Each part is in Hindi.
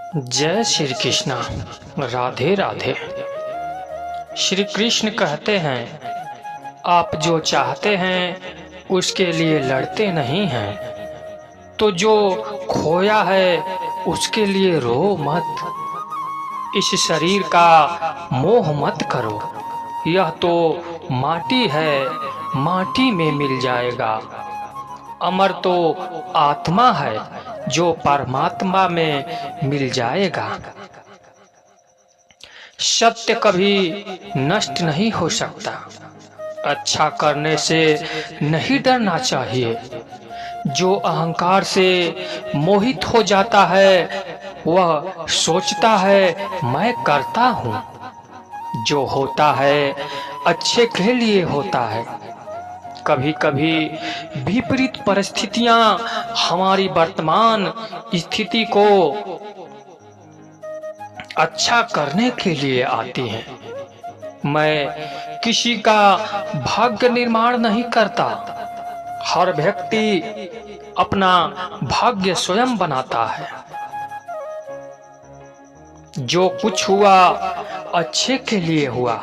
जय श्री कृष्णा। राधे राधे। श्री कृष्ण कहते हैं, आप जो चाहते हैं उसके लिए लड़ते नहीं हैं, तो जो खोया है उसके लिए रो मत। इस शरीर का मोह मत करो, यह तो माटी है, माटी में मिल जाएगा। अमर तो आत्मा है जो परमात्मा में मिल जाएगा। सत्य कभी नष्ट नहीं हो सकता। अच्छा करने से नहीं डरना चाहिए। जो अहंकार से मोहित हो जाता है वह सोचता है मैं करता हूँ। जो होता है अच्छे के लिए होता है। कभी कभी विपरीत परिस्थितियां हमारी वर्तमान स्थिति को अच्छा करने के लिए आती हैं। मैं किसी का भाग्य निर्माण नहीं करता। हर व्यक्ति अपना भाग्य स्वयं बनाता है। जो कुछ हुआ अच्छे के लिए हुआ।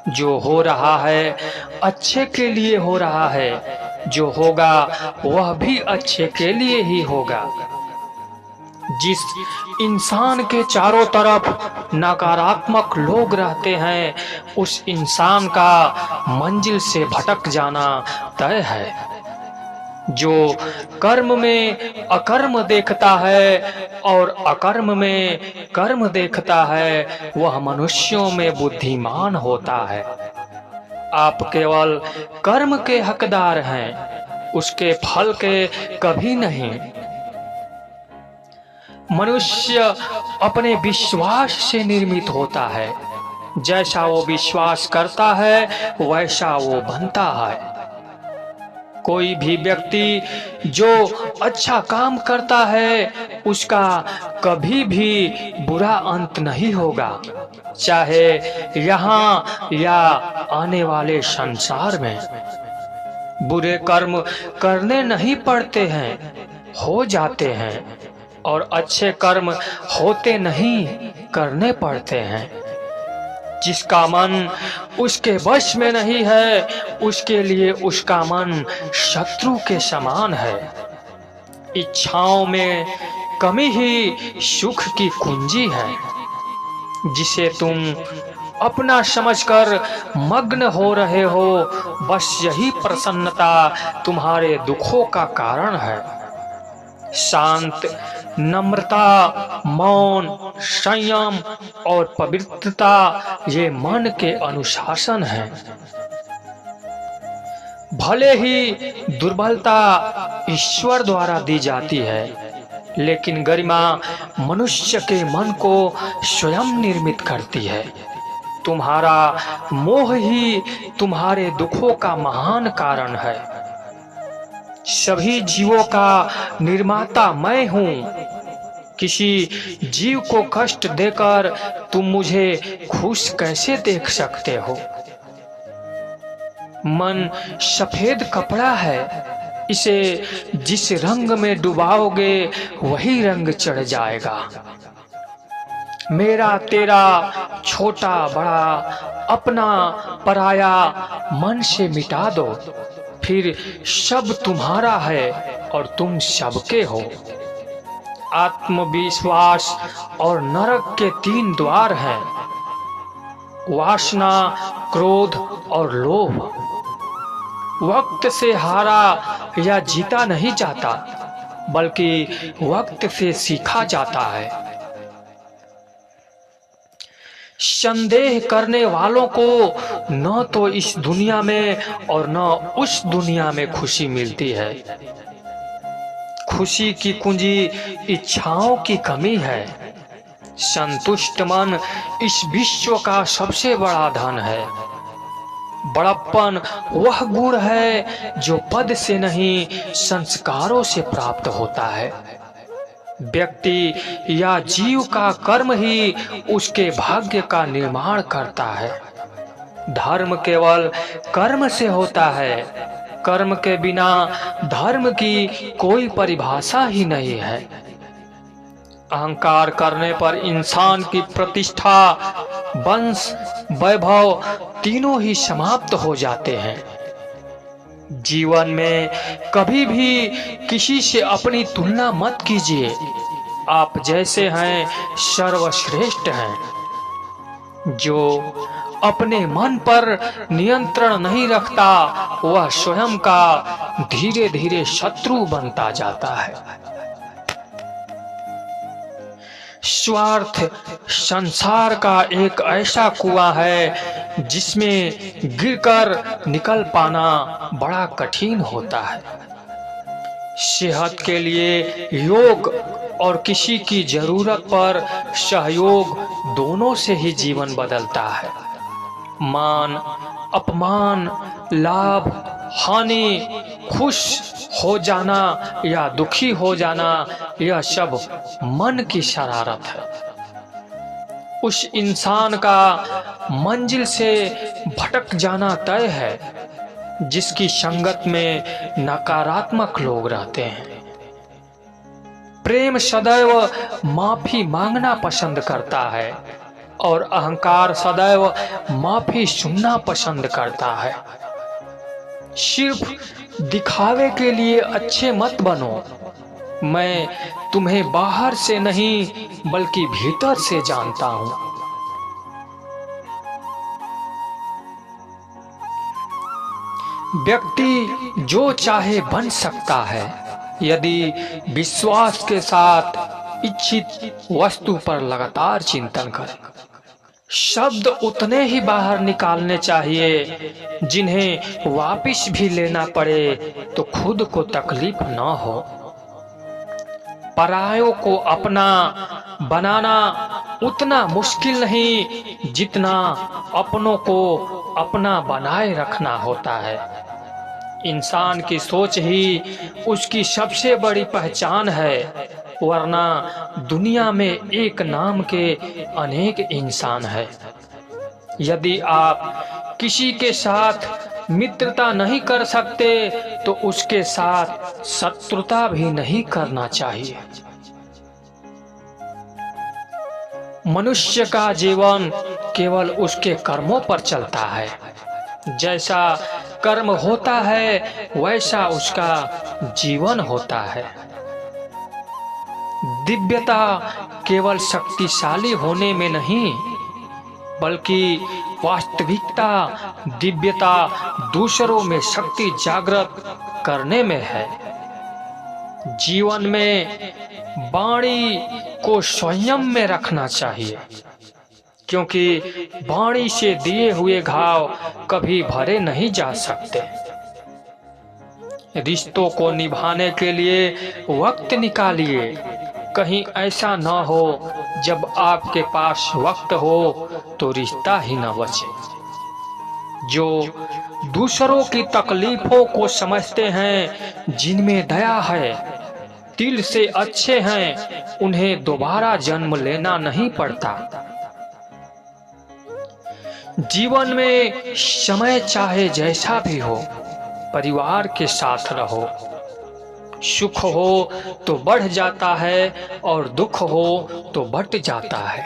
जो हो रहा है अच्छे के लिए हो रहा है। जो होगा वह भी अच्छे के लिए ही होगा। जिस इंसान के चारों तरफ नकारात्मक लोग रहते हैं उस इंसान का मंजिल से भटक जाना तय है। जो कर्म में अकर्म देखता है और अकर्म में कर्म देखता है वह मनुष्यों में बुद्धिमान होता है। आप केवल कर्म के हकदार हैं, उसके फल के कभी नहीं। मनुष्य अपने विश्वास से निर्मित होता है। जैसा वो विश्वास करता है वैसा वो बनता है। कोई भी व्यक्ति जो अच्छा काम करता है उसका कभी भी बुरा अंत नहीं होगा, चाहे यहाँ या आने वाले संसार में। बुरे कर्म करने नहीं पड़ते हैं, हो जाते हैं। और अच्छे कर्म होते नहीं, करने पड़ते हैं। जिसका मन उसके वश में नहीं है उसके लिए उसका मन शत्रु के समान है। इच्छाओं में कमी ही सुख की कुंजी है। जिसे तुम अपना समझकर मग्न हो रहे हो बस यही प्रसन्नता तुम्हारे दुखों का कारण है। शांत, नम्रता, मौन, संयम और पवित्रता ये मन के अनुशासन हैं। भले ही दुर्बलता ईश्वर द्वारा दी जाती है, लेकिन गरिमा मनुष्य के मन को स्वयं निर्मित करती है। तुम्हारा मोह ही तुम्हारे दुखों का महान कारण है। सभी जीवों का निर्माता मैं हूँ। किसी जीव को कष्ट देकर तुम मुझे खुश कैसे देख सकते हो? मन सफेद कपड़ा है, इसे जिस रंग में डुबाओगे वही रंग चढ़ जाएगा। मेरा तेरा, छोटा बड़ा, अपना पराया मन से मिटा दो, फिर सब तुम्हारा है और तुम सबके हो। आत्मविश्वास और नरक के 3 द्वार हैं, वासना, क्रोध और लोभ। वक्त से हारा या जीता नहीं जाता, बल्कि वक्त से सीखा जाता है। संदेह करने वालों को न तो इस दुनिया में और न उस दुनिया में खुशी मिलती है। खुशी की कुंजी इच्छाओं की कमी है। संतुष्ट मन इस विश्व का सबसे बड़ा धन है। बड़प्पन वह गुण है जो पद से नहीं संस्कारों से प्राप्त होता है। व्यक्ति या जीव का कर्म ही उसके भाग्य का निर्माण करता है। धर्म केवल कर्म से होता है। कर्म के बिना धर्म की कोई परिभाषा ही नहीं है। अहंकार करने पर इंसान की प्रतिष्ठा, वंश, वैभव तीनों ही समाप्त हो जाते हैं। जीवन में कभी भी किसी से अपनी तुलना मत कीजिए। आप जैसे हैं सर्वश्रेष्ठ हैं। जो अपने मन पर नियंत्रण नहीं रखता वह स्वयं का धीरे धीरे शत्रु बनता जाता है। स्वार्थ संसार का एक ऐसा कुआं है जिसमें गिरकर निकल पाना बड़ा कठिन होता है। सेहत के लिए योग और किसी की जरूरत पर सहयोग दोनों से ही जीवन बदलता है। मान अपमान, लाभ हानि, खुश हो जाना या दुखी हो जाना, यह सब मन की शरारत है। उस इंसान का मंजिल से भटक जाना तय है जिसकी संगत में नकारात्मक लोग रहते हैं। प्रेम सदैव माफी मांगना पसंद करता है और अहंकार सदैव माफी सुनना पसंद करता है। सिर्फ दिखावे के लिए अच्छे मत बनो। मैं तुम्हें बाहर से नहीं बल्कि भीतर से जानता हूं। व्यक्ति जो चाहे बन सकता है यदि विश्वास के साथ इच्छित वस्तु पर लगातार चिंतन करे। शब्द उतने ही बाहर निकालने चाहिए जिन्हें वापिस भी लेना पड़े तो खुद को तकलीफ न हो। परायों को अपना बनाना उतना मुश्किल नहीं जितना अपनों को अपना बनाए रखना होता है। इंसान की सोच ही उसकी सबसे बड़ी पहचान है, वरना दुनिया में एक नाम के अनेक इंसान है। यदि आप किसी के साथ मित्रता नहीं कर सकते तो उसके साथ शत्रुता भी नहीं करना चाहिए। मनुष्य का जीवन केवल उसके कर्मों पर चलता है। जैसा कर्म होता है वैसा उसका जीवन होता है। दिव्यता केवल शक्तिशाली होने में नहीं बल्कि वास्तविकता दिव्यता दूसरों में शक्ति जागृत करने में है। जीवन में वाणी को संयम में रखना चाहिए क्योंकि वाणी से दिए हुए घाव कभी भरे नहीं जा सकते। रिश्तों को निभाने के लिए वक्त निकालिए। कहीं ऐसा न हो जब आपके पास वक्त हो तो रिश्ता ही न बचे। जो दूसरों की तकलीफों को समझते हैं, जिनमें दया है, दिल से अच्छे हैं, उन्हें दोबारा जन्म लेना नहीं पड़ता। जीवन में समय चाहे जैसा भी हो, परिवार के साथ रहो। सुख हो तो बढ़ जाता है और दुख हो तो बट जाता है।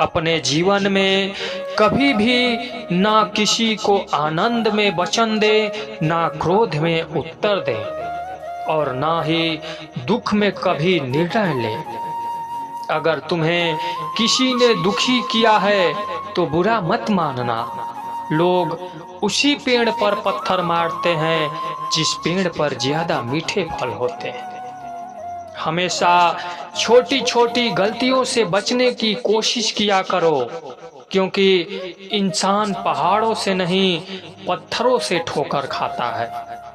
अपने जीवन में कभी भी ना किसी को आनंद में वचन दे, ना क्रोध में उत्तर दे और ना ही दुख में कभी निर्णय ले। अगर तुम्हें किसी ने दुखी किया है तो बुरा मत मानना। लोग उसी पेड़ पर पत्थर मारते हैं जिस पेड़ पर ज्यादा मीठे फल होते हैं। हमेशा छोटी छोटी गलतियों से बचने की कोशिश किया करो क्योंकि इंसान पहाड़ों से नहीं पत्थरों से ठोकर खाता है।